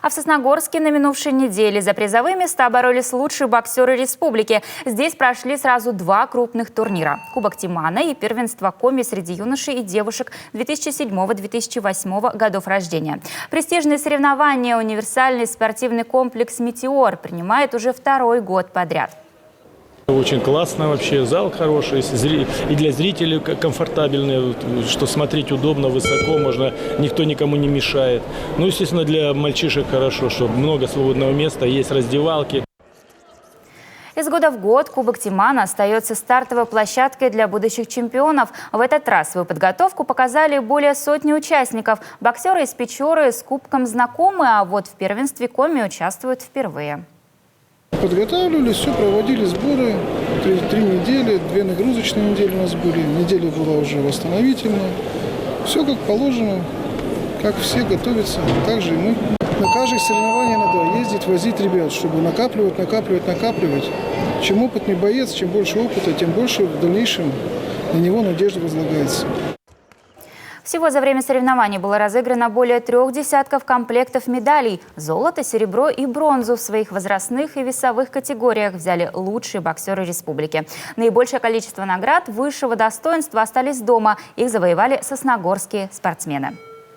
А в Сосногорске на минувшей неделе за призовые места боролись лучшие боксеры республики. Здесь прошли сразу два крупных турнира – Кубок Тимана и первенство Коми среди юношей и девушек 2007-2008 годов рождения. Престижные соревнования универсальный спортивный комплекс «Метеор» принимает уже второй год подряд. Очень классно вообще, зал хороший, и для зрителей комфортабельный, что смотреть удобно, высоко, можно, никто никому не мешает. Ну, естественно, для мальчишек хорошо, что много свободного места, есть раздевалки. Из года в год Кубок Тимана остается стартовой площадкой для будущих чемпионов. В этот раз свою подготовку показали более сотни участников. Боксеры из Печоры с кубком знакомы, а вот в первенстве Коми участвуют впервые. Подготавливались, все, проводили сборы, 3 недели, 2 нагрузочные недели у нас были, неделя была уже восстановительная. Все как положено, как все готовятся, так же и мы. На каждое соревнование надо ездить, возить ребят, чтобы накапливать. Чем опытный боец, чем больше опыта, тем больше в дальнейшем на него надежда возлагается. Всего за время соревнований было разыграно более 3 десятков комплектов медалей. Золото, серебро и бронзу в своих возрастных и весовых категориях взяли лучшие боксеры республики. Наибольшее количество наград высшего достоинства остались дома. Их завоевали сосногорские спортсмены.